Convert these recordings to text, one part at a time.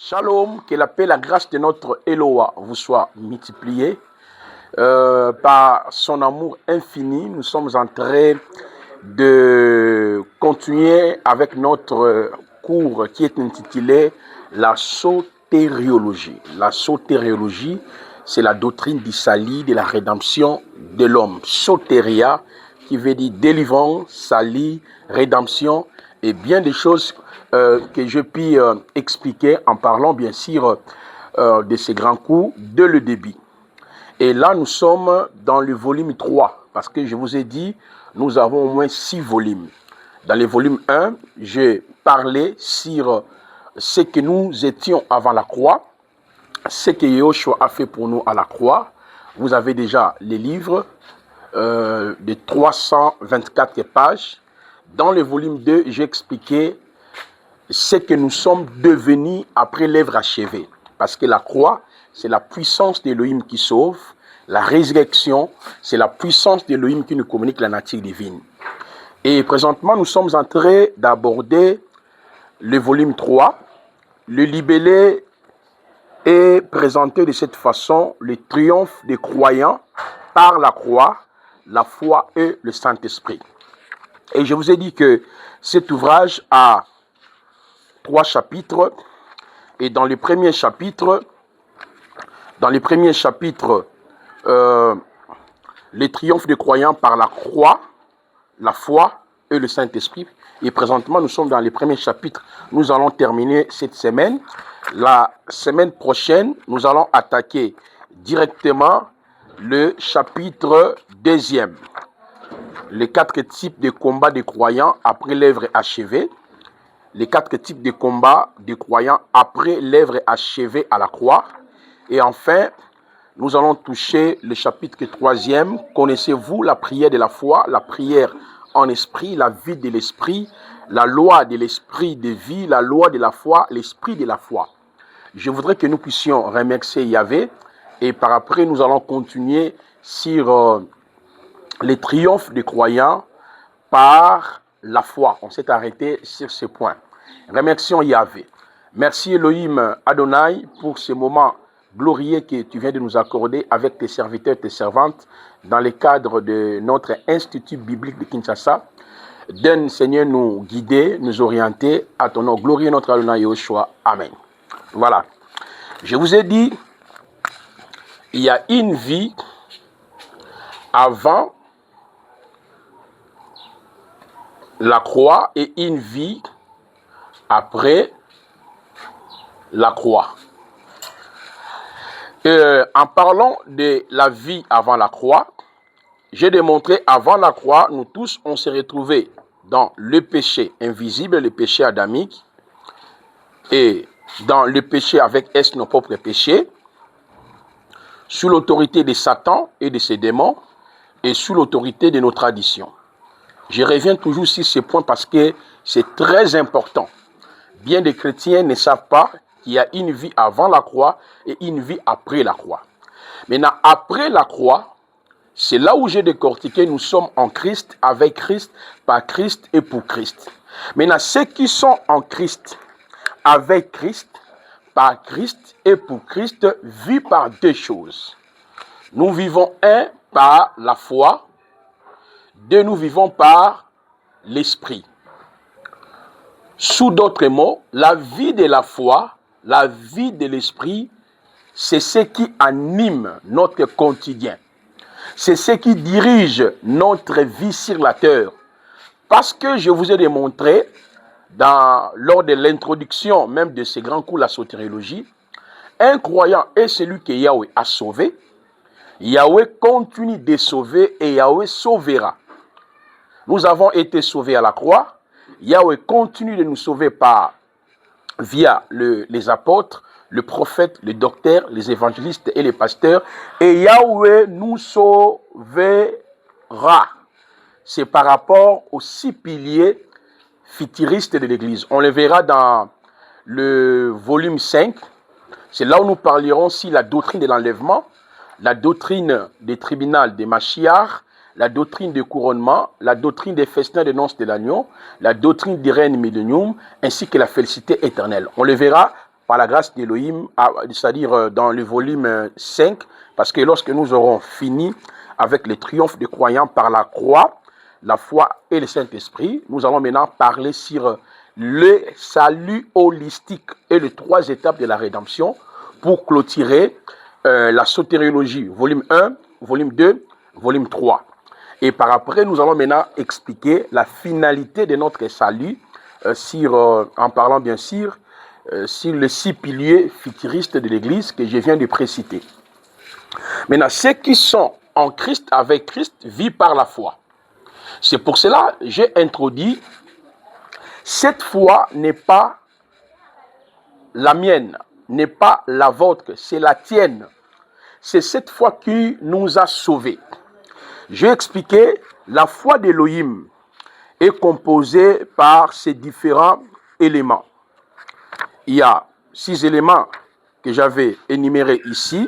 Shalom, que la paix, la grâce de notre Eloa vous soit multipliée. Par son amour infini, nous sommes en train de continuer avec notre cours qui est intitulé la sotériologie. La sotériologie, c'est la doctrine du salut, de la rédemption de l'homme. Sotéria, qui veut dire délivrance, salut, rédemption et bien des choses que je puis expliquer en parlant bien sûr de ces grands cours dès le début. Et là, nous sommes dans le volume 3, parce que je vous ai dit, nous avons au moins 6 volumes. Dans le volume 1, j'ai parlé sur ce que nous étions avant la croix, ce que Yahushua a fait pour nous à la croix. Vous avez déjà les livres de 324 pages. Dans le volume 2, j'ai expliqué ce que nous sommes devenus après l'œuvre achevée. Parce que la croix, c'est la puissance d'Élohim qui sauve. La résurrection, c'est la puissance d'Élohim qui nous communique la nature divine. Et présentement, nous sommes en train d'aborder le volume 3. Le libellé est présenté de cette façon: le triomphe des croyants par la croix, la foi et le Saint-Esprit. Et je vous ai dit que cet ouvrage a 3 chapitres. Et dans le premier chapitre, le triomphe des croyants par la croix, la foi et le Saint-Esprit. Et présentement, nous sommes dans le premier chapitre. Nous allons terminer cette semaine. La semaine prochaine, nous allons attaquer directement le chapitre 2e. Les 4 types de combats des croyants après l'œuvre achevée. Les 4 types de combats des croyants après l'œuvre achevée à la croix. Et enfin, nous allons toucher le chapitre 3e. Connaissez-vous la prière de la foi, la prière en esprit, la vie de l'esprit, la loi de l'esprit de vie, la loi de la foi, l'esprit de la foi. Je voudrais que nous puissions remercier Yahvé. Et par après, nous allons continuer sur les triomphes des croyants par la foi. On s'est arrêté sur ce point. Remercions Yahvé. Merci Elohim Adonai pour ce moment glorieux que tu viens de nous accorder avec tes serviteurs, tes servantes, dans le cadre de notre Institut biblique de Kinshasa. Donne, Seigneur, nous guider, nous orienter à ton nom glorieux, notre Adonai Yahushua. Amen. Voilà. Je vous ai dit, il y a une vie avant la croix et une vie après la croix. En parlant de la vie avant la croix, j'ai démontré avant la croix, nous tous, on s'est retrouvés dans le péché invisible, le péché adamique, et dans le péché avec nos propres péchés, sous l'autorité de Satan et de ses démons, et sous l'autorité de nos traditions. Je reviens toujours sur ce point parce que c'est très important. Bien des chrétiens ne savent pas qu'il y a une vie avant la croix et une vie après la croix. Maintenant, après la croix, c'est là où j'ai décortiqué, nous sommes en Christ, avec Christ, par Christ et pour Christ. Maintenant, ceux qui sont en Christ, avec Christ, par Christ et pour Christ, vivent par 2 choses. Nous vivons par la foi, 2, nous vivons par l'esprit. Sous d'autres mots, la vie de la foi, la vie de l'esprit, c'est ce qui anime notre quotidien. C'est ce qui dirige notre vie sur la terre. Parce que je vous ai démontré, lors de l'introduction même de ces grands cours, la sotériologie, un croyant est celui que Yahweh a sauvé. Yahweh continue de sauver et Yahweh sauvera. Nous avons été sauvés à la croix. Yahweh continue de nous sauver via les apôtres, le prophète, le docteur, les évangélistes et les pasteurs. Et Yahweh nous sauvera. C'est par rapport aux 6 piliers futuristes de l'Église. On le verra dans le volume 5. C'est là où nous parlerons si la doctrine de l'enlèvement, la doctrine des tribunaux des Machiach, la doctrine du couronnement, la doctrine des festins de noces de l'agneau, la doctrine du règne millénium, ainsi que la félicité éternelle. On le verra par la grâce d'Élohim, c'est-à-dire dans le volume 5, parce que lorsque nous aurons fini avec le triomphe des croyants par la croix, la foi et le Saint-Esprit, nous allons maintenant parler sur le salut holistique et les 3 étapes de la rédemption pour clôturer la sotériologie, volume 1, volume 2, volume 3. Et par après, nous allons maintenant expliquer la finalité de notre salut en parlant bien sûr sur les 6 piliers futuristes de l'Église que je viens de préciter. Maintenant, ceux qui sont en Christ, avec Christ, vivent par la foi. C'est pour cela que j'ai introduit, cette foi n'est pas la mienne, n'est pas la vôtre, c'est la tienne. C'est cette foi qui nous a sauvés. Je vais expliquer, la foi d'Élohim est composée par ces différents éléments. Il y a 6 éléments que j'avais énumérés ici.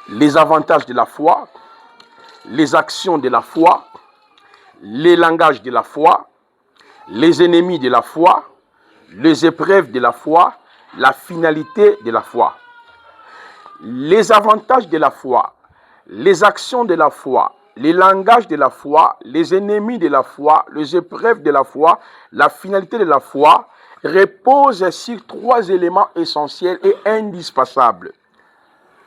Les avantages de la foi, les actions de la foi, les langages de la foi, les ennemis de la foi, les épreuves de la foi, la finalité de la foi. Les avantages de la foi, les actions de la foi, les langages de la foi, les ennemis de la foi, les épreuves de la foi, la finalité de la foi reposent sur 3 éléments essentiels et indispensables.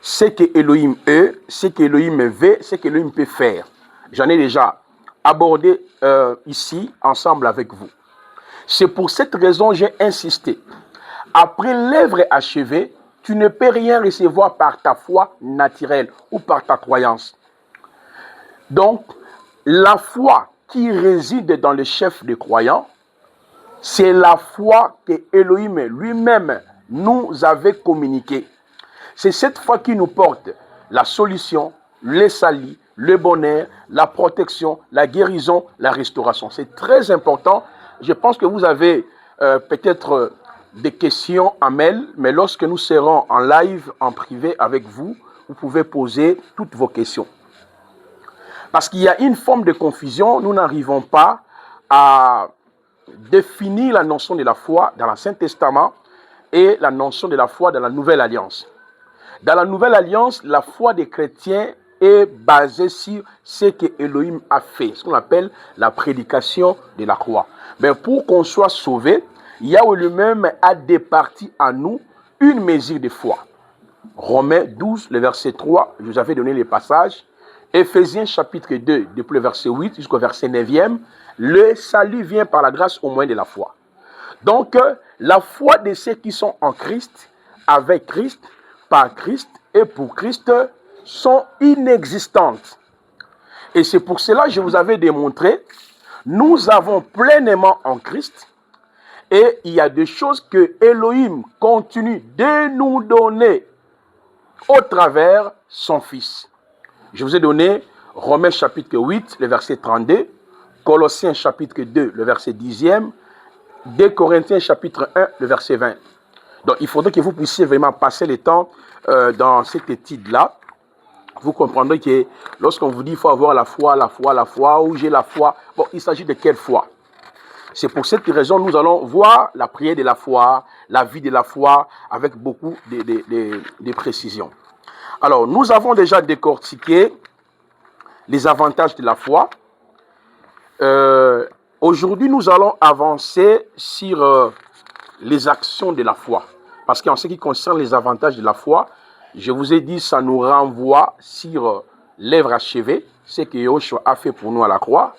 Ce que Elohim est, ce que Elohim veut, ce que Elohim peut faire. J'en ai déjà abordé ici, ensemble avec vous. C'est pour cette raison que j'ai insisté. Après l'œuvre achevée, tu ne peux rien recevoir par ta foi naturelle ou par ta croyance. Donc, la foi qui réside dans le chef des croyants, c'est la foi que Elohim lui-même nous avait communiquée. C'est cette foi qui nous porte la solution, le salut, le bonheur, la protection, la guérison, la restauration. C'est très important. Je pense que vous avez peut-être des questions à mail, mais lorsque nous serons en live, en privé avec vous, vous pouvez poser toutes vos questions. Parce qu'il y a une forme de confusion, nous n'arrivons pas à définir la notion de la foi dans l'Ancien Testament et la notion de la foi dans la Nouvelle Alliance. Dans la Nouvelle Alliance, la foi des chrétiens est basée sur ce que Elohim a fait, ce qu'on appelle la prédication de la croix. Mais pour qu'on soit sauvé, Yahweh lui-même a départi à nous une mesure de foi. Romains 12, le verset 3, je vous avais donné les passages. Éphésiens chapitre 2, depuis le verset 8 jusqu'au verset 9e, le salut vient par la grâce au moyen de la foi. Donc, la foi de ceux qui sont en Christ, avec Christ, par Christ et pour Christ, sont inexistantes. Et c'est pour cela que je vous avais démontré, nous avons pleinement en Christ, et il y a des choses que Elohim continue de nous donner au travers son Fils. Je vous ai donné Romains chapitre 8, le verset 32, Colossiens chapitre 2, le verset 10e, 2 Corinthiens chapitre 1, le verset 20. Donc il faudrait que vous puissiez vraiment passer le temps dans cette étude-là. Vous comprendrez que lorsqu'on vous dit qu'il faut avoir la foi, ou j'ai la foi, bon, il s'agit de quelle foi? C'est pour cette raison que nous allons voir la prière de la foi, la vie de la foi, avec beaucoup de précisions. Alors, nous avons déjà décortiqué les avantages de la foi. Aujourd'hui, nous allons avancer sur les actions de la foi. Parce qu'en ce qui concerne les avantages de la foi, je vous ai dit, ça nous renvoie sur l'œuvre achevée, ce que Yahushua a fait pour nous à la croix.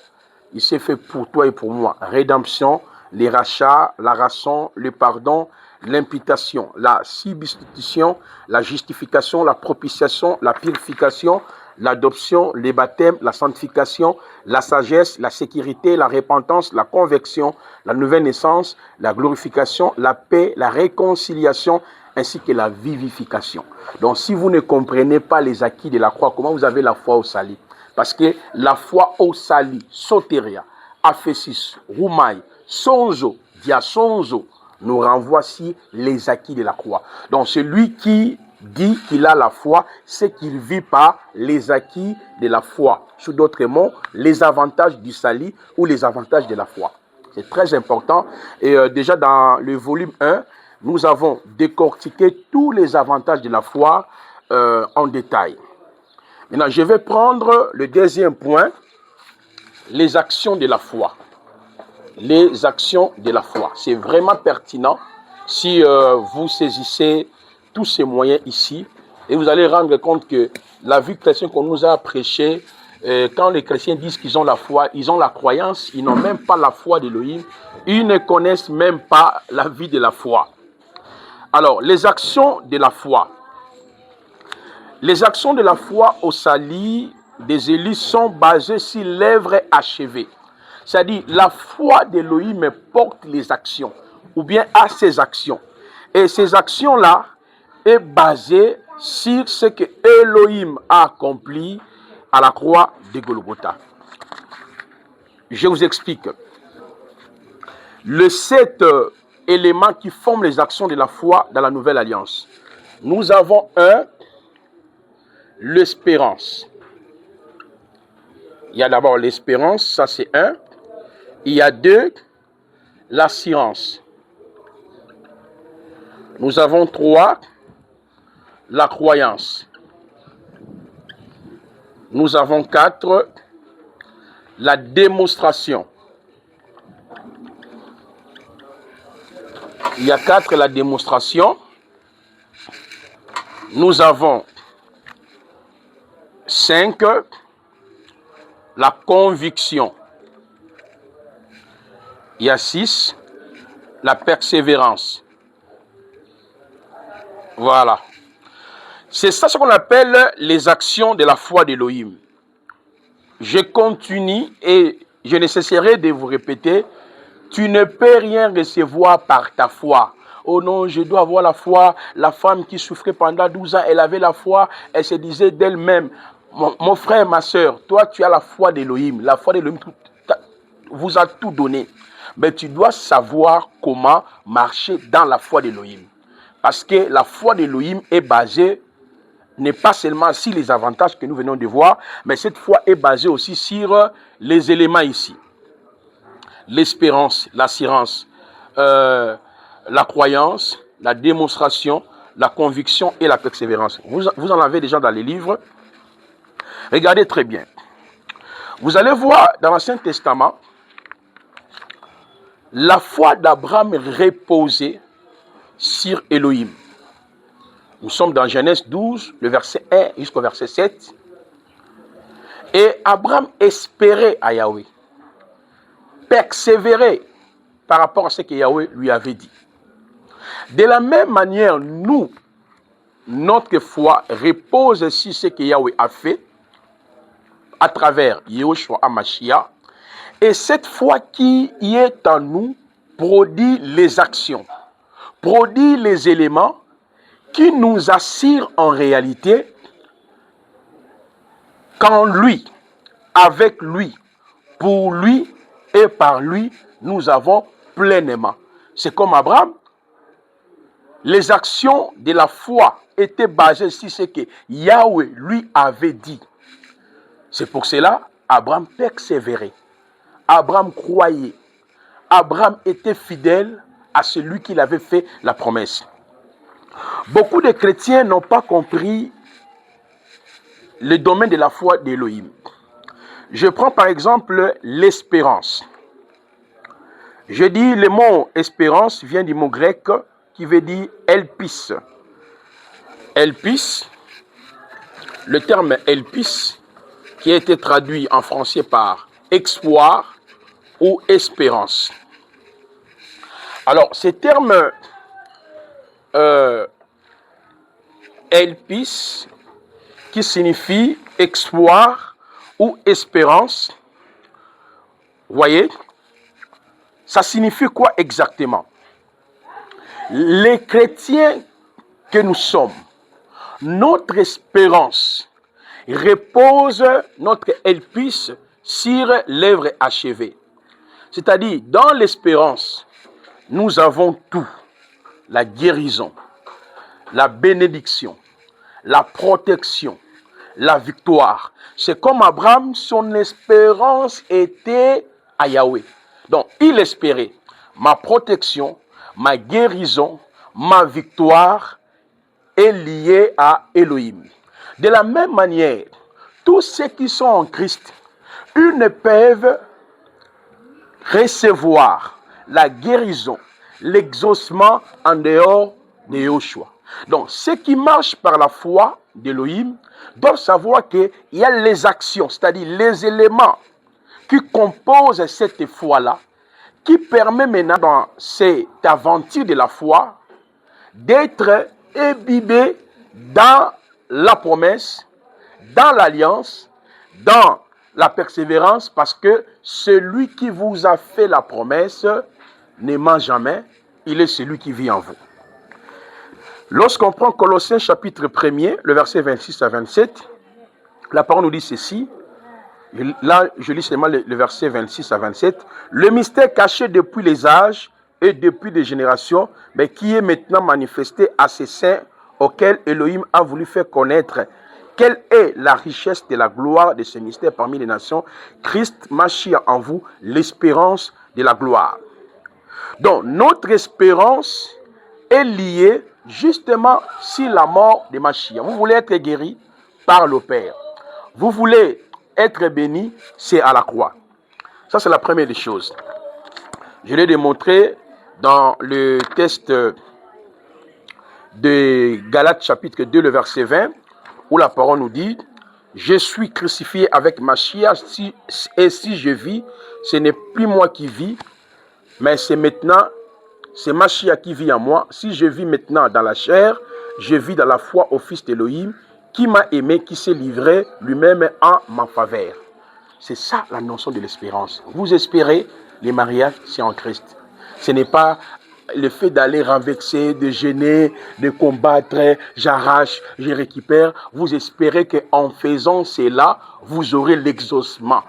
Il s'est fait pour toi et pour moi. Rédemption, les rachats, la rançon, le pardon, l'imputation, la substitution, la justification, la propitiation, la purification, l'adoption, les baptêmes, la sanctification, la sagesse, la sécurité, la repentance, la conversion, la nouvelle naissance, la glorification, la paix, la réconciliation, ainsi que la vivification. Donc, si vous ne comprenez pas les acquis de la croix, comment vous avez la foi au salut? Parce que la foi au salut, soteria, aphésis, roumaï, sonzo, diasonzo, nous renvoie si les acquis de la croix. Donc, celui qui dit qu'il a la foi, c'est qu'il vit par les acquis de la foi. Sous d'autres mots, les avantages du salut ou les avantages de la foi. C'est très important. Et déjà dans le volume 1, nous avons décortiqué tous les avantages de la foi en détail. Maintenant, je vais prendre le deuxième point, les actions de la foi. Les actions de la foi. C'est vraiment pertinent si vous saisissez tous ces moyens ici et vous allez rendre compte que la vie chrétienne qu'on nous a prêchée, quand les chrétiens disent qu'ils ont la foi, ils ont la croyance, ils n'ont même pas la foi d'Élohim, ils ne connaissent même pas la vie de la foi. Alors, les actions de la foi. Les actions de la foi au salut des élus sont basées sur l'œuvre achevée. C'est-à-dire, la foi d'Élohim porte les actions, ou bien à ses actions. Et ces actions-là est basée sur ce que Elohim a accompli à la croix de Golgotha. Je vous explique. Les 7 éléments qui forment les actions de la foi dans la Nouvelle Alliance. Nous avons l'espérance. Il y a d'abord l'espérance, ça c'est 1. Il y a 2, l'assurance. Nous avons 3, la croyance. Nous avons 4, la démonstration. Il y a 4, la démonstration. Nous avons 5, la conviction. Il y a 6, la persévérance. Voilà. C'est ça ce qu'on appelle les actions de la foi d'Élohim. Je continue et je ne cesserai de vous répéter, tu ne peux rien recevoir par ta foi. Oh non, je dois avoir la foi. La femme qui souffrait pendant 12 ans, elle avait la foi, elle se disait d'elle-même, mon frère, ma soeur, toi tu as la foi d'Élohim. La foi d'Élohim vous a tout donné. Mais tu dois savoir comment marcher dans la foi d'Élohim. Parce que la foi d'Élohim est basée, n'est pas seulement sur les avantages que nous venons de voir, mais cette foi est basée aussi sur les éléments ici. L'espérance, l'assurance, la croyance, la démonstration, la conviction et la persévérance. Vous en avez déjà dans les livres. Regardez très bien. Vous allez voir dans l'Ancien Testament, la foi d'Abraham reposait sur Elohim. Nous sommes dans Genèse 12, le verset 1 jusqu'au verset 7. Et Abraham espérait à Yahweh, persévérait par rapport à ce que Yahweh lui avait dit. De la même manière, nous, notre foi repose sur ce que Yahweh a fait à travers Yehoshua HaMashiach. Et cette foi qui y est en nous produit les actions, produit les éléments qui nous assurent en réalité qu'en lui, avec lui, pour lui et par lui, nous avons pleinement. C'est comme Abraham. Les actions de la foi étaient basées sur ce que Yahweh lui avait dit. C'est pour cela Abraham persévérait. Abraham croyait. Abraham était fidèle à celui qui avait fait la promesse. Beaucoup de chrétiens n'ont pas compris le domaine de la foi d'Élohim. Je prends par exemple l'espérance. Je dis le mot espérance vient du mot grec qui veut dire elpis. Elpis, le terme elpis qui a été traduit en français par espoir ou espérance. Alors, ces termes elpis qui signifie espoir ou espérance, voyez, ça signifie quoi exactement? Les chrétiens que nous sommes, notre espérance repose, notre elpis sur l'œuvre achevée. C'est-à-dire, dans l'espérance, nous avons tout. La guérison, la bénédiction, la protection, la victoire. C'est comme Abraham, son espérance était à Yahweh. Donc, il espérait ma protection, ma guérison, ma victoire est liée à Elohim. De la même manière, tous ceux qui sont en Christ, ils ne peuvent recevoir la guérison, l'exaucement en dehors de Yoshua. Donc, ceux qui marchent par la foi d'Elohim doivent savoir qu'il y a les actions, c'est-à-dire les éléments qui composent cette foi-là, qui permet maintenant dans cette aventure de la foi d'être imbibé dans la promesse, dans l'alliance, dans la persévérance, parce que celui qui vous a fait la promesse ne ment jamais, il est celui qui vit en vous. Lorsqu'on prend Colossiens chapitre 1er, le verset 26 à 27, la parole nous dit ceci. Là, je lis seulement le verset 26 à 27. Le mystère caché depuis les âges et depuis des générations, mais qui est maintenant manifesté à ces saints auxquels Elohim a voulu faire connaître quelle est la richesse de la gloire de ce mystère parmi les nations. Christ Mashiach en vous, l'espérance de la gloire. Donc, notre espérance est liée justement sur la mort de Mashiach. Vous voulez être guéri par le Père. Vous voulez être béni, c'est à la croix. Ça, c'est la première des choses. Je l'ai démontré dans le texte de Galates chapitre 2, le verset 20, où la parole nous dit « Je suis crucifié avec Mashiach, et si je vis, ce n'est plus moi qui vis, mais c'est maintenant, c'est Mashiach qui vit en moi. Si je vis maintenant dans la chair, je vis dans la foi au Fils d'Élohim, qui m'a aimé, qui s'est livré lui-même en ma faveur. » C'est ça la notion de l'espérance. Vous espérez, les mariages, c'est en Christ. Ce n'est pas le fait d'aller renverser, de gêner, de combattre, j'arrache, je récupère. Vous espérez qu'en faisant cela, vous aurez l'exaucement.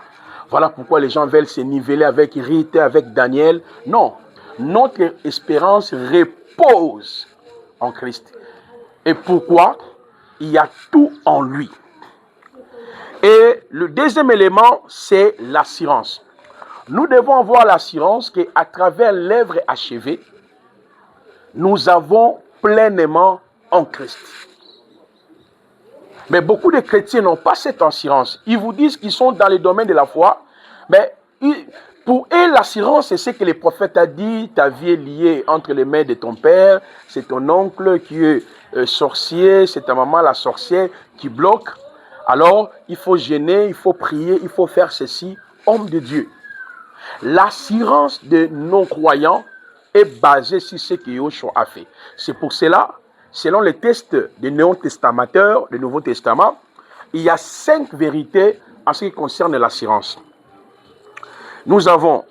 Voilà pourquoi les gens veulent se niveler avec Rite, avec Daniel. Non, notre espérance repose en Christ. Et pourquoi? Il y a tout en lui. Et le deuxième élément, c'est l'assurance. Nous devons avoir l'assurance qu'à travers l'œuvre achevée, nous avons pleinement en Christ. Mais beaucoup de chrétiens n'ont pas cette assurance. Ils vous disent qu'ils sont dans le domaine de la foi, mais pour eux, l'assurance, c'est ce que le prophète a dit, ta vie est liée entre les mains de ton père, c'est ton oncle qui est sorcier, c'est ta maman la sorcière qui bloque. Alors, il faut gêner, il faut prier, il faut faire ceci, homme de Dieu. L'assurance de non-croyants est basée sur ce que Yoshua a fait. C'est pour cela, selon les textes des néo-testamateurs, du Nouveau Testament, il y a 5 vérités en ce qui concerne l'assurance. Nous avons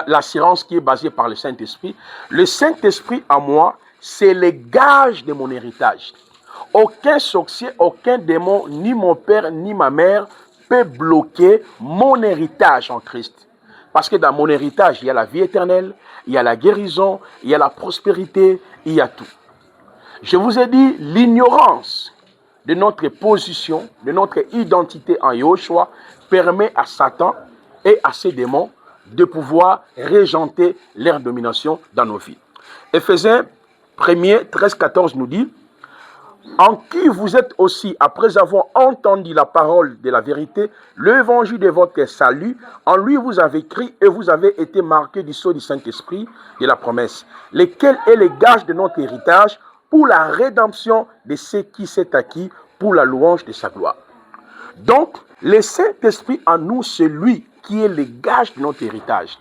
l'assurance qui est basée par le Saint-Esprit. Le Saint-Esprit en moi, c'est le gage de mon héritage. Aucun sorcier, aucun démon, ni mon père, ni ma mère peut bloquer mon héritage en Christ. Parce que dans mon héritage, il y a la vie éternelle, il y a la guérison, il y a la prospérité, il y a tout. Je vous ai dit, l'ignorance de notre position, de notre identité en Yoshua, permet à Satan et à ses démons de pouvoir régenter leur domination dans nos vies. Éphésiens 1er, 13-14 nous dit « En qui vous êtes aussi, après avoir entendu la parole de la vérité, l'évangile de votre salut, en lui vous avez cru et vous avez été marqués du sceau du Saint-Esprit de la promesse, lequel est le gage de notre héritage pour la rédemption de ce qui s'est acquis pour la louange de sa gloire. » Donc, le Saint-Esprit en nous, c'est lui qui est le gage de notre héritage.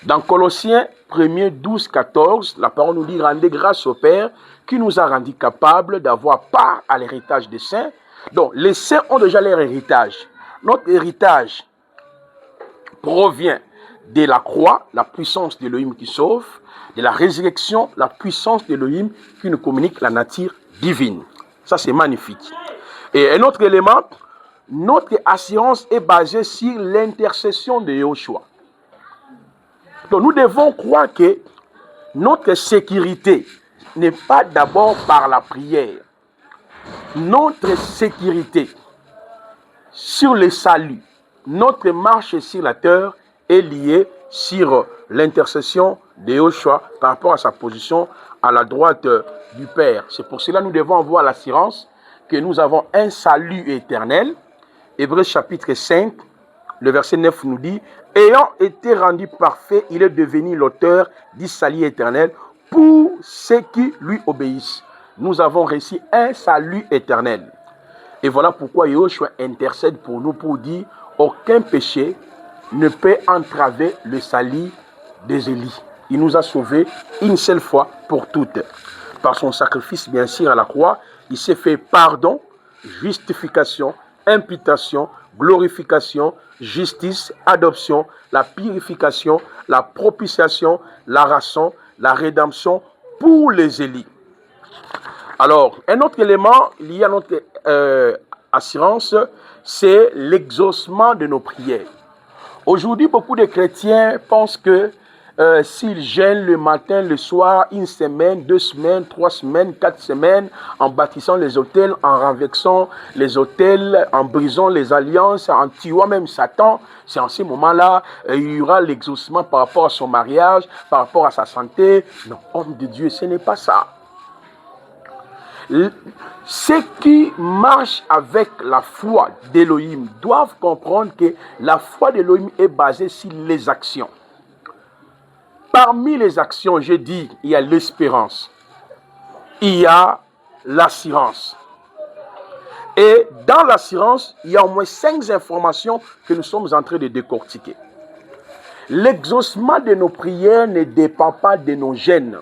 Dans Colossiens 1er 12, 14, la parole nous dit « Rendez grâce au Père qui nous a rendus capables d'avoir part à l'héritage des saints. » Donc, les saints ont déjà leur héritage. Notre héritage provient de la croix, la puissance d'Élohim qui sauve, de la résurrection, la puissance d'Élohim qui nous communique la nature divine. Ça, c'est magnifique. Et un autre élément, notre assurance est basée sur l'intercession de Yoshua. Donc nous devons croire que notre sécurité n'est pas d'abord par la prière. Notre sécurité sur le salut, notre marche sur la terre est liée sur l'intercession de Yoshua par rapport à sa position à la droite du Père. C'est pour cela que nous devons avoir l'assurance que nous avons un salut éternel. Hébreux chapitre 5, le verset 9 nous dit, « Ayant été rendu parfait, il est devenu l'auteur du salut éternel pour ceux qui lui obéissent. » Nous avons reçu un salut éternel. Et voilà pourquoi Yoshua intercède pour nous pour dire, aucun péché ne peut entraver le salut des Élis. Il nous a sauvés une seule fois pour toutes. Par son sacrifice, bien sûr, à la croix, il s'est fait pardon, justification, imputation, glorification, justice, adoption, la purification, la propitiation, la rançon, la rédemption pour les Élis. Alors, un autre élément lié à notre assurance, c'est l'exaucement de nos prières. Aujourd'hui, beaucoup de chrétiens pensent que s'ils jeûnent le matin, le soir, une semaine, 2 semaines, 3 semaines, 4 semaines, en bâtissant les autels, en renversant les autels, en brisant les alliances, en tuant même Satan, c'est en ce moment-là, il y aura l'exaucement par rapport à son mariage, par rapport à sa santé. Non, homme de Dieu, ce n'est pas ça. Ceux qui marchent avec la foi d'Élohim doivent comprendre que la foi d'Élohim est basée sur les actions. Parmi les actions, je dis, il y a l'espérance, il y a l'assurance. Et dans l'assurance, il y a au moins 5 informations que nous sommes en train de décortiquer. L'exaucement de nos prières ne dépend pas de nos gènes.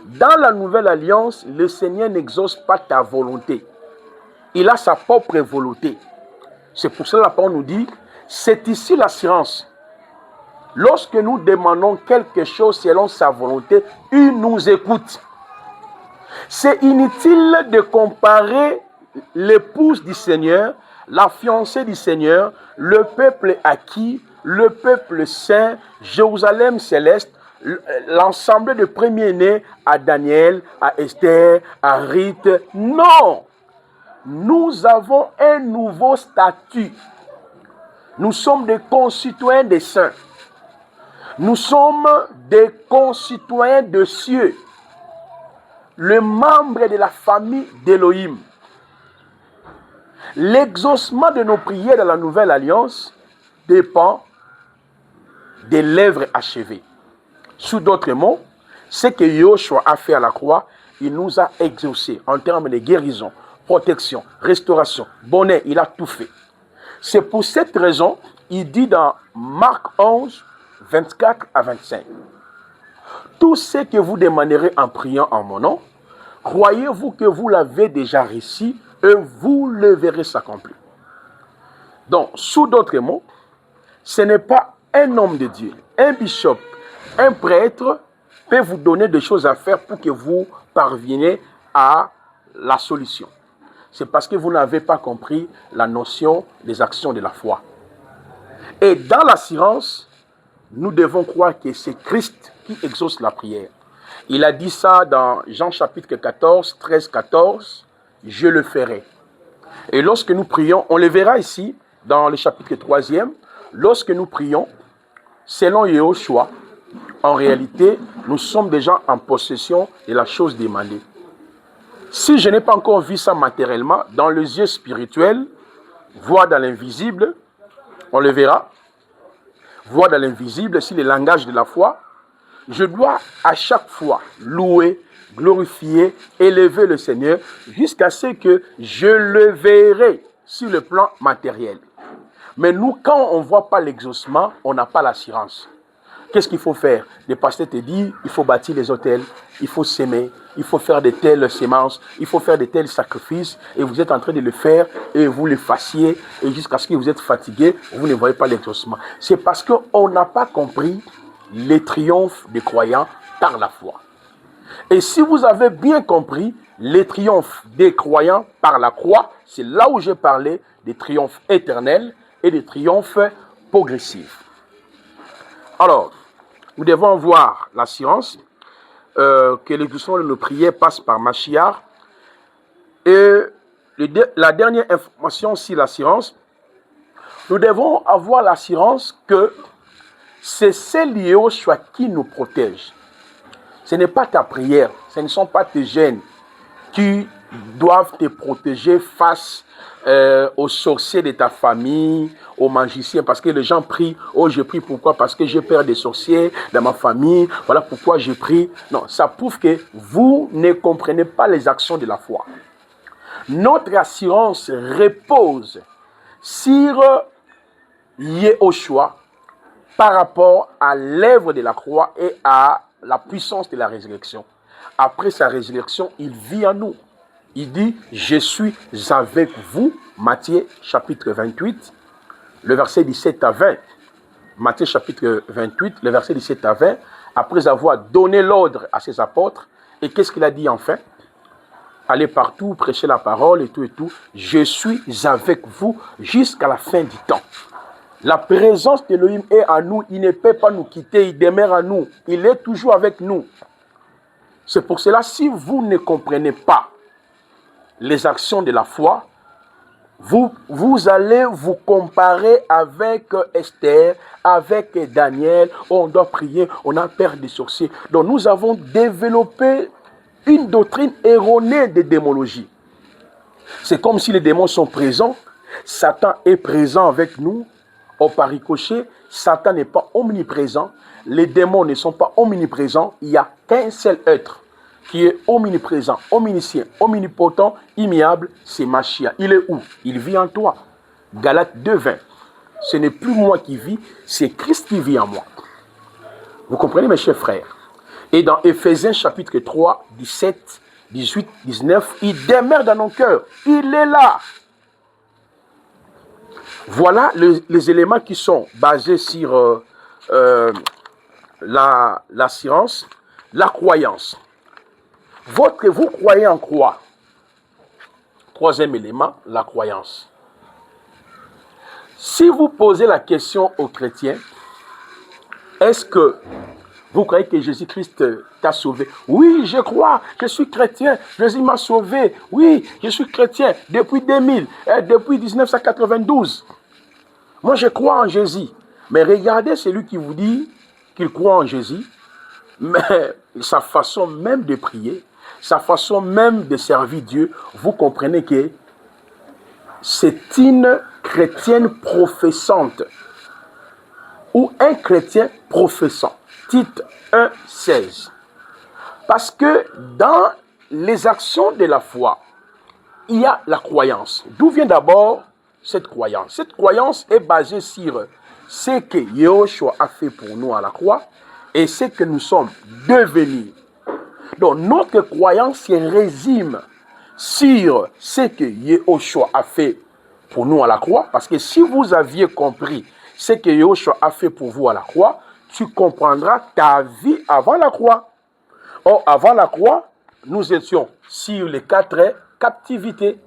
Dans la nouvelle alliance, le Seigneur n'exauce pas ta volonté. Il a sa propre volonté. C'est pour cela que la parole nous dit, c'est ici l'assurance. Lorsque nous demandons quelque chose selon sa volonté, il nous écoute. C'est inutile de comparer l'épouse du Seigneur, la fiancée du Seigneur, le peuple acquis, le peuple saint, Jérusalem céleste, l'ensemble de premiers-nés à Daniel, à Esther, à Rite. Non! Nous avons un nouveau statut. Nous sommes des concitoyens des saints. Nous sommes des concitoyens de cieux. Le membre de la famille d'Élohim. L'exaucement de nos prières dans la nouvelle alliance dépend des lèvres achevées. Sous d'autres mots, ce que Yoshua a fait à la croix, il nous a exaucés en termes de guérison, protection, restauration, bonheur, il a tout fait. C'est pour cette raison, il dit dans Marc 11, 24 à 25. Tout ce que vous demanderez en priant en mon nom, croyez-vous que vous l'avez déjà reçu et vous le verrez s'accomplir. Donc, sous d'autres mots, ce n'est pas un homme de Dieu, un bishop, un prêtre peut vous donner des choses à faire pour que vous parveniez à la solution. C'est parce que vous n'avez pas compris la notion des actions de la foi. Et dans l'assurance, nous devons croire que c'est Christ qui exauce la prière. Il a dit ça dans Jean chapitre 14, 13, 14, « Je le ferai ». Et lorsque nous prions, on le verra ici, dans le chapitre 3e, lorsque nous prions, selon Yoshua, en réalité, nous sommes déjà en possession de la chose demandée. Si je n'ai pas encore vu ça matériellement, dans les yeux spirituels, voir dans l'invisible, on le verra, voir dans l'invisible, c'est le langage de la foi, je dois à chaque fois louer, glorifier, élever le Seigneur jusqu'à ce que je le verrai sur le plan matériel. Mais nous, quand on ne voit pas l'exaucement, on n'a pas l'assurance. Qu'est-ce qu'il faut faire? Le pasteur te dit, il faut bâtir les autels, il faut s'aimer, il faut faire de telles semences, il faut faire de tels sacrifices, et vous êtes en train de le faire, et vous le fassiez, et jusqu'à ce que vous êtes fatigué, vous ne voyez pas l'exaucement. C'est parce qu'on n'a pas compris les triomphes des croyants par la foi. Et si vous avez bien compris les triomphes des croyants par la croix, c'est là où j'ai parlé des triomphes éternels et des triomphes progressifs. Alors, nous devons voir l'assurance que l'exaucement de nos prières passe par Mashiach. Et la dernière information sur l'assurance, nous devons avoir l'assurance que c'est celle Yehoshua qui nous protège. Ce n'est pas ta prière, ce ne sont pas tes gènes qui doivent te protéger face aux sorciers de ta famille, aux magiciens, parce que les gens prient, oh je prie pourquoi? Parce que j'ai peur des sorciers dans ma famille, voilà pourquoi je prie. Non, ça prouve que vous ne comprenez pas les actions de la foi. Notre assurance repose sur Yehoshua par rapport à l'œuvre de la croix et à la puissance de la résurrection. Après sa résurrection, il vit en nous. Il dit, je suis avec vous, Matthieu chapitre 28, le verset 17 à 20. Matthieu chapitre 28, le verset 17 à 20, après avoir donné l'ordre à ses apôtres, et qu'est-ce qu'il a dit enfin? Allez partout, prêchez la parole et tout, je suis avec vous jusqu'à la fin du temps. La présence d'Élohim est en nous, il ne peut pas nous quitter, il demeure en nous, il est toujours avec nous. C'est pour cela, si vous ne comprenez pas les actions de la foi, vous allez vous comparer avec Esther, avec Daniel. Oh, on doit prier, on a peur des sorciers. Donc nous avons développé une doctrine erronée de démonologie. C'est comme si les démons sont présents, Satan est présent avec nous. Au par ricochet, Satan n'est pas omniprésent, les démons ne sont pas omniprésents, il n'y a qu'un seul être qui est omniprésent, omniscient, omnipotent, immuable, c'est Machia. Il est où? Il vit en toi. Galates 2:20. Ce n'est plus moi qui vis, c'est Christ qui vit en moi. Vous comprenez, mes chers frères? Et dans Éphésiens chapitre 3, 17, 18, 19, il demeure dans nos cœurs. Il est là. Voilà les éléments qui sont basés sur l'assurance, la croyance. Vous croyez en quoi? Troisième élément, la croyance. Si vous posez la question aux chrétiens, est-ce que vous croyez que Jésus-Christ t'a sauvé? Oui, je crois, je suis chrétien, Jésus m'a sauvé. Oui, je suis chrétien depuis 2000, depuis 1992. Moi, je crois en Jésus. Mais regardez celui qui vous dit qu'il croit en Jésus, mais sa façon même de prier, sa façon même de servir Dieu, vous comprenez que c'est une chrétienne professante ou un chrétien professant. Tite 1:16. Parce que dans les actions de la foi, il y a la croyance. D'où vient d'abord cette croyance? Cette croyance est basée sur ce que Yehoshua a fait pour nous à la croix et ce que nous sommes devenus. Donc notre croyance se résume sur ce que Yehoshua a fait pour nous à la croix. Parce que si vous aviez compris ce que Yehoshua a fait pour vous à la croix, tu comprendras ta vie avant la croix. Or, avant la croix, nous étions sur les 4 captivités.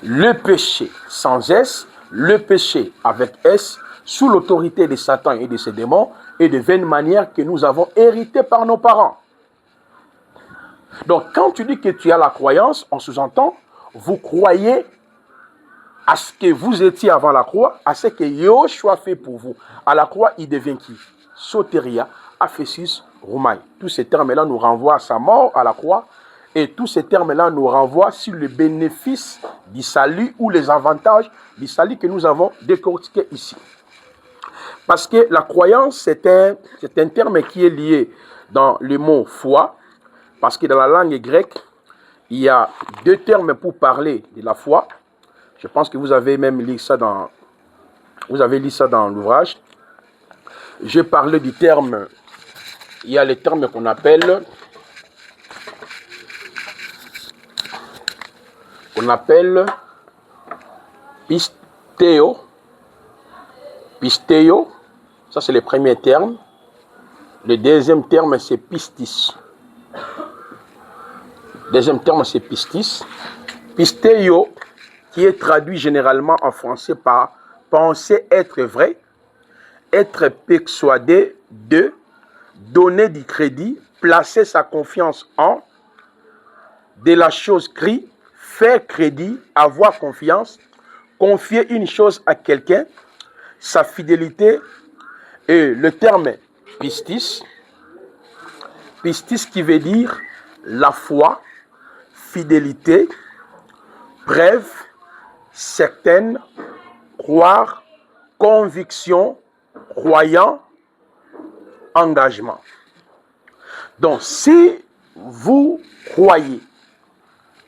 Le péché sans S, le péché avec S, sous l'autorité de Satan et de ses démons, et de vaines manières que nous avons héritées par nos parents. Donc, quand tu dis que tu as la croyance, on sous-entend, vous croyez à ce que vous étiez avant la croix, à ce que Yehoshua fait pour vous. À la croix, il devient qui? Soteria, Aphésis, Roumaï. Tous ces termes-là nous renvoient à sa mort à la croix, et tous ces termes-là nous renvoient sur le bénéfice du salut ou les avantages du salut que nous avons décortiqué ici. Parce que la croyance, c'est un terme qui est lié dans le mot foi, parce que dans la langue grecque, il y a 2 termes pour parler de la foi. Je pense que vous avez même lu ça dans l'ouvrage. Je parlais du terme, il y a les termes qu'on appelle pistéo. Pistéo, ça c'est le premier terme. Le deuxième terme c'est pistis. Deuxième terme c'est pistis. Pistéo, qui est traduit généralement en français par penser être vrai, être persuadé de, donner du crédit, placer sa confiance en, de la chose crue, faire crédit, avoir confiance, confier une chose à quelqu'un, sa fidélité. Et le terme pistis, pistis qui veut dire la foi, fidélité, preuve, certaine, croire, conviction, croyant, engagement. Donc, si vous croyez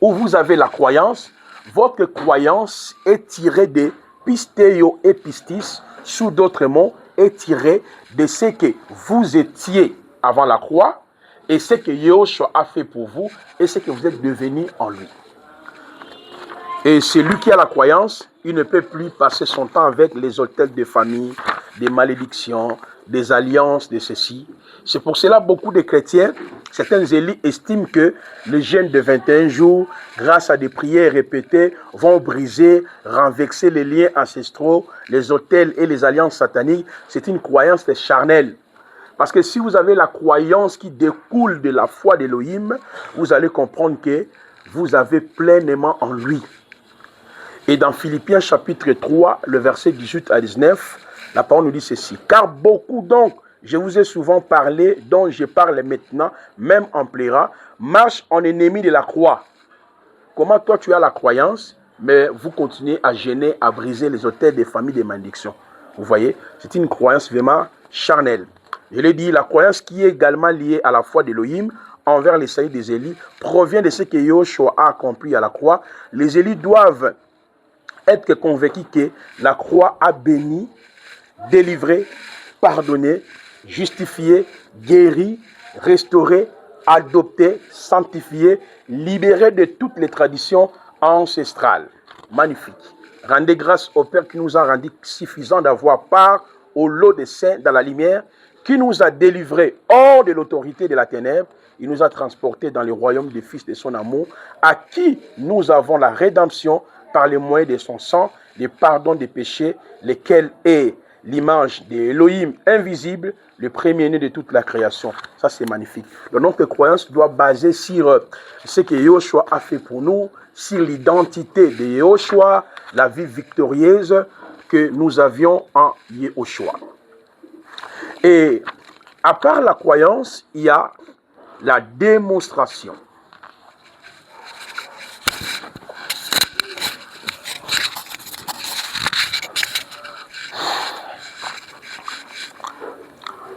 ou vous avez la croyance, votre croyance est tirée de pistéo et pistis, sous d'autres mots, est tirée de ce que vous étiez avant la croix et ce que Yahushua a fait pour vous et ce que vous êtes devenu en lui. Et celui qui a la croyance, il ne peut plus passer son temps avec les autels de famille, des malédictions, des alliances, de ceci. C'est pour cela beaucoup de chrétiens, certains élites estiment que les jeûnes de 21 jours, grâce à des prières répétées, vont briser, renverser les liens ancestraux, les autels et les alliances sataniques. C'est une croyance charnelle. Parce que si vous avez la croyance qui découle de la foi d'Élohim, vous allez comprendre que vous avez pleinement en lui. Et dans Philippiens chapitre 3, le verset 18 à 19, la parole nous dit ceci. Car beaucoup donc, je vous ai souvent parlé, dont je parle maintenant, même en plaira, marche en ennemi de la croix. Comment toi tu as la croyance, mais vous continuez à gêner, à briser les autels des familles des malédictions. Vous voyez, c'est une croyance vraiment charnelle. Je l'ai dit, la croyance qui est également liée à la foi d'Élohim envers les saints des Élis provient de ce que Yahushua a accompli à la croix. Les Élis doivent être convaincus que la croix a béni, délivré, pardonné, justifié, guéri, restauré, adopté, sanctifié, libéré de toutes les traditions ancestrales. Magnifique. Rendez grâce au Père qui nous a rendu suffisant d'avoir part au lot des saints dans la lumière, qui nous a délivrés hors de l'autorité de la ténèbre. Il nous a transportés dans le royaume des fils de son amour, à qui nous avons la rédemption par le moyen de son sang, le pardon des péchés, lequel est l'image d'Élohim invisible, le premier-né de toute la création. Ça, c'est magnifique. Donc, notre croyance doit baser sur ce que Yahushua a fait pour nous, sur l'identité de Yahushua, la vie victorieuse que nous avions en Yahushua. Et à part la croyance, il y a la démonstration.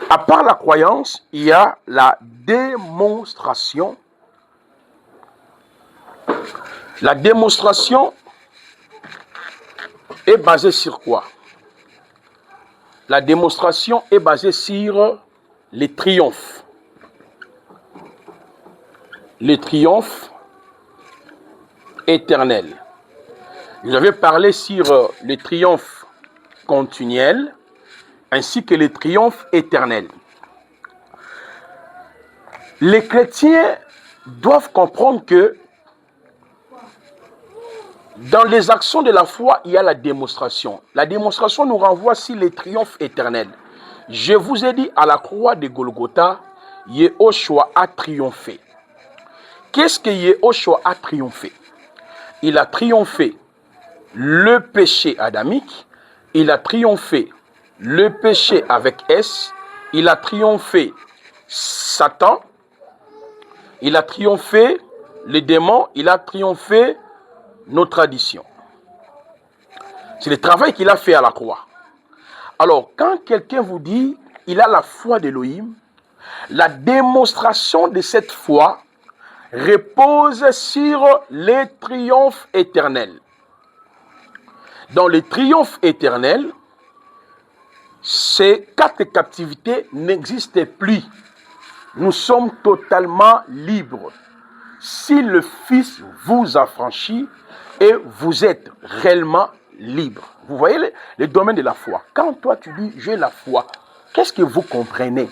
À part la croyance, il y a la démonstration. La démonstration est basée sur quoi? La démonstration est basée sur les triomphes. Les triomphes éternels. Je vais parler sur les triomphes continuels ainsi que les triomphes éternels. Les chrétiens doivent comprendre que dans les actions de la foi, il y a la démonstration. La démonstration nous renvoie sur les triomphes éternels. Je vous ai dit, à la croix de Golgotha, Yahushua a triomphé. Qu'est-ce que Yahushua a triomphé? Il a triomphé le péché adamique, il a triomphé le péché avec S, il a triomphé Satan, il a triomphé les démons, il a triomphé nos traditions. C'est le travail qu'il a fait à la croix. Alors, quand quelqu'un vous dit, il a la foi d'Élohim, la démonstration de cette foi repose sur les triomphes éternels. Dans les triomphes éternels, ces 4 captivités n'existent plus. Nous sommes totalement libres. Si le Fils vous affranchit et vous êtes réellement libre. Vous voyez le domaine de la foi. Quand toi tu dis j'ai la foi, qu'est-ce que vous comprenez?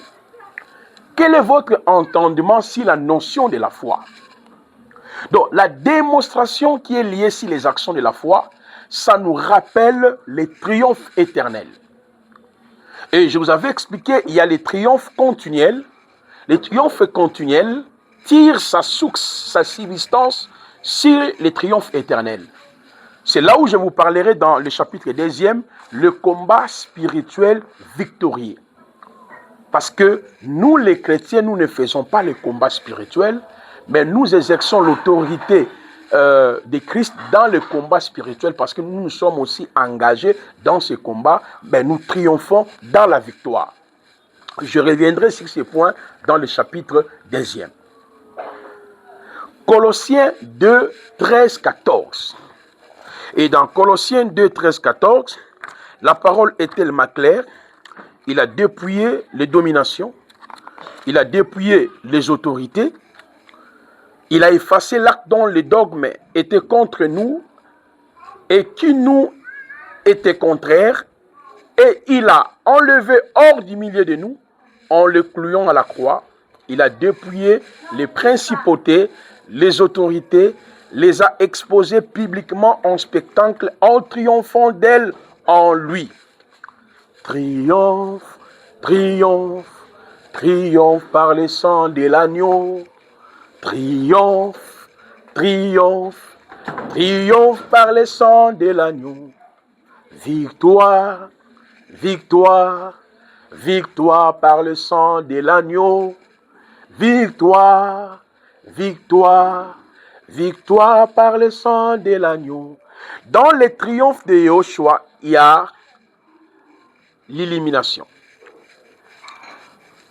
Quel est votre entendement sur la notion de la foi? Donc la démonstration qui est liée sur les actions de la foi, ça nous rappelle les triomphes éternels. Et je vous avais expliqué, il y a les triomphes continuels. Les triomphes continuels tirent sa source, sa subsistance sur les triomphes éternels. C'est là où je vous parlerai dans le chapitre 2e, le combat spirituel victorieux. Parce que nous, les chrétiens, nous ne faisons pas le combat spirituel, mais nous exerçons l'autorité de Christ dans le combat spirituel parce que nous sommes aussi engagés dans ce combat, mais nous triomphons dans la victoire. Je reviendrai sur ces points dans le chapitre 2e. Colossiens 2, 13, 14. Et dans Colossiens 2, 13, 14, la parole est tellement claire. Il a dépouillé les dominations, il a dépouillé les autorités, il a effacé l'acte dont les dogmes étaient contre nous et qui nous était contraire, et il a enlevé hors du milieu de nous, en le clouant à la croix. Il a dépouillé les principautés, les autorités, les a exposées publiquement en spectacle, en triomphant d'elles en lui. Triomphe, triomphe, triomphe par le sang de l'agneau. Triomphe, triomphe, triomphe par le sang de l'agneau. Victoire, victoire, victoire par le sang de l'agneau. Victoire, victoire, victoire par le sang de l'agneau. Dans le triomphe de Yahushua, il y a l'élimination.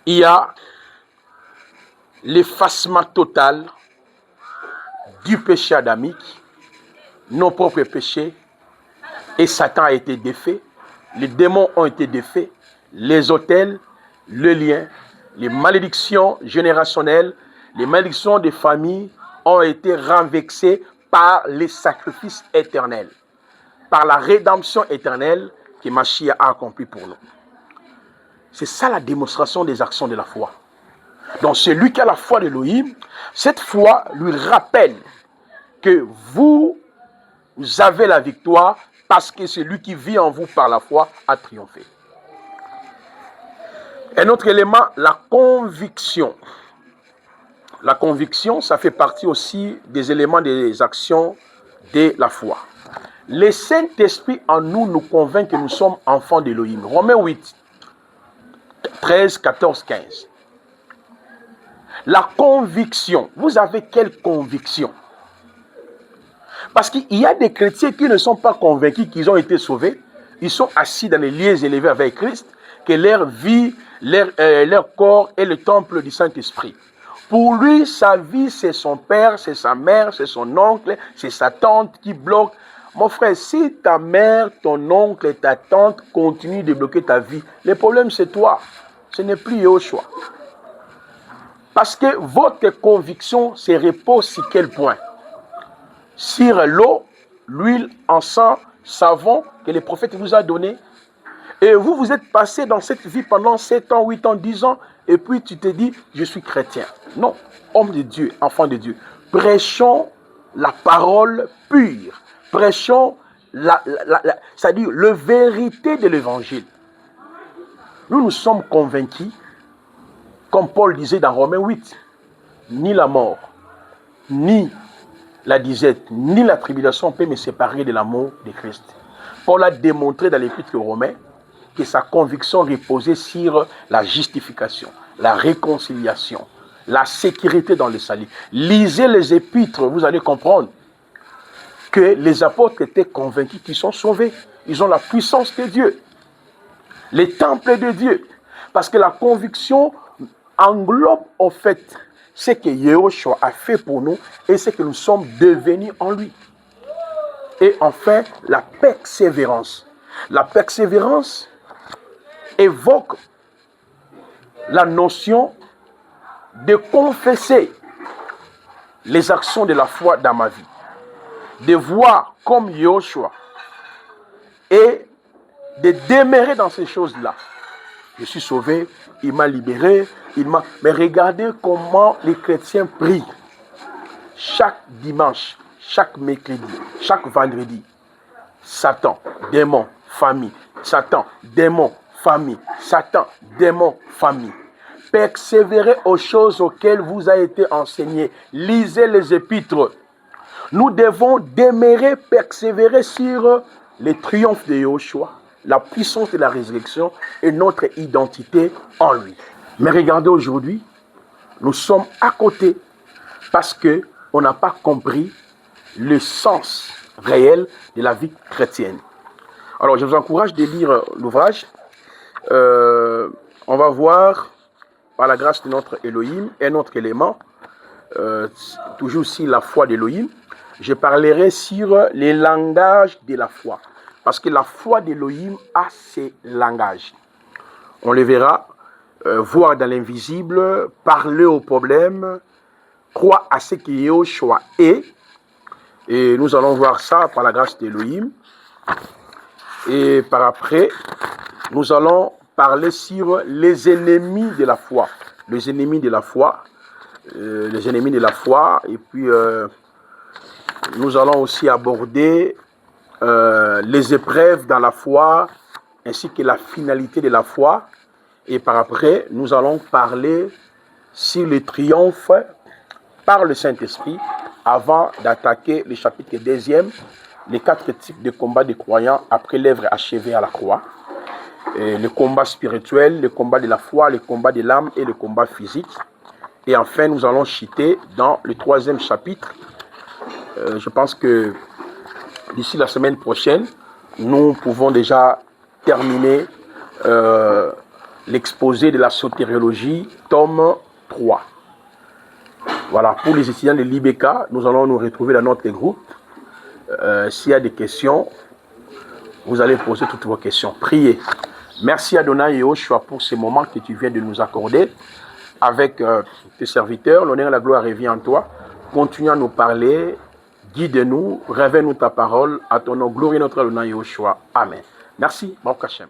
Il y a l'effacement total du péché adamique, nos propres péchés, et Satan a été défait, les démons ont été défaits, les autels, le lien, les malédictions générationnelles, les malédictions des familles ont été renversées par les sacrifices éternels, par la rédemption éternelle que Mashiach a accompli pour nous. C'est ça la démonstration des actions de la foi. Donc celui qui a la foi d'Élohim, cette foi lui rappelle que vous avez la victoire parce que celui qui vit en vous par la foi a triomphé. Un autre élément, la conviction. La conviction, ça fait partie aussi des éléments des actions de la foi. Le Saint-Esprit en nous nous convainc que nous sommes enfants d'Élohim. Romains 8, 13, 14, 15. La conviction. Vous avez quelle conviction? Parce qu'il y a des chrétiens qui ne sont pas convaincus qu'ils ont été sauvés. Ils sont assis dans les lieux élevés avec Christ, que leur vie, leur corps est le temple du Saint-Esprit. Pour lui, sa vie, c'est son père, c'est sa mère, c'est son oncle, c'est sa tante qui bloque. Mon frère, si ta mère, ton oncle et ta tante continuent de bloquer ta vie, le problème c'est toi. Ce n'est plus Yahushua. Parce que votre conviction se repose sur quel point? Sur l'eau, l'huile, encens, savon que le prophète vous a donné. Et vous, vous êtes passé dans cette vie pendant 7 ans, 8 ans, 10 ans, et puis tu te dis, je suis chrétien. Non, homme de Dieu, enfant de Dieu. Prêchons la parole pure. Prêchons c'est-à-dire la vérité de l'évangile. Nous sommes convaincus, comme Paul disait dans Romains 8, ni la mort, ni la disette, ni la tribulation peut me séparer de l'amour de Christ. Paul a démontré dans l'épître aux Romains que sa conviction reposait sur la justification, la réconciliation, la sécurité dans le salut. Lisez les épîtres, vous allez comprendre que les apôtres étaient convaincus qu'ils sont sauvés. Ils ont la puissance de Dieu, les temples de Dieu. Parce que la conviction englobe en fait ce que Yahushua a fait pour nous et ce que nous sommes devenus en lui. Et enfin, la persévérance. La persévérance évoque la notion de confesser les actions de la foi dans ma vie. De voir comme Yahushua et de demeurer dans ces choses-là. Je suis sauvé, il m'a libéré, Mais regardez comment les chrétiens prient. Chaque dimanche, chaque mercredi, chaque vendredi. Satan, démon, famille. Satan, démon, famille. Satan, démon, famille. Persévérez aux choses auxquelles vous avez été enseigné. Lisez les épîtres. Nous devons demeurer, persévérer sur les triomphes de Yahushua, la puissance de la résurrection et notre identité en lui. Mais regardez aujourd'hui, nous sommes à côté parce qu'on n'a pas compris le sens réel de la vie chrétienne. Alors, je vous encourage de lire l'ouvrage. On va voir, par la grâce de notre Elohim, un autre élément, toujours aussi la foi d'Elohim. Je parlerai sur les langages de la foi. Parce que la foi d'Elohim a ses langages. On le verra, voir dans l'invisible, parler aux problèmes, croire à ce que Yahushua est. Et nous allons voir ça par la grâce d'Elohim. Et par après, nous allons parler sur les ennemis de la foi. Les ennemis de la foi. Les ennemis de la foi. Et puis, nous allons aussi aborder les épreuves dans la foi, ainsi que la finalité de la foi. Et par après, nous allons parler sur le triomphe par le Saint-Esprit, avant d'attaquer le chapitre 2e, les 4 types de combats des croyants après l'œuvre achevée à la croix. Et le combat spirituel, le combat de la foi, le combat de l'âme et le combat physique. Et enfin, nous allons chuter dans le 3e chapitre. Je pense que d'ici la semaine prochaine, nous pouvons déjà terminer l'exposé de la sotériologie, tome 3. Voilà, pour les étudiants de l'IBK, nous allons nous retrouver dans notre groupe. S'il y a des questions, vous allez poser toutes vos questions. Priez. Merci Adonai et Yahushua pour ce moment que tu viens de nous accorder avec tes serviteurs. L'honneur et la gloire revient en toi. Continue à nous parler. Guide-nous, révèle-nous ta parole, à ton nom, glorie notre Adonai Yahushua. Amen. Merci, Baruch Hashem.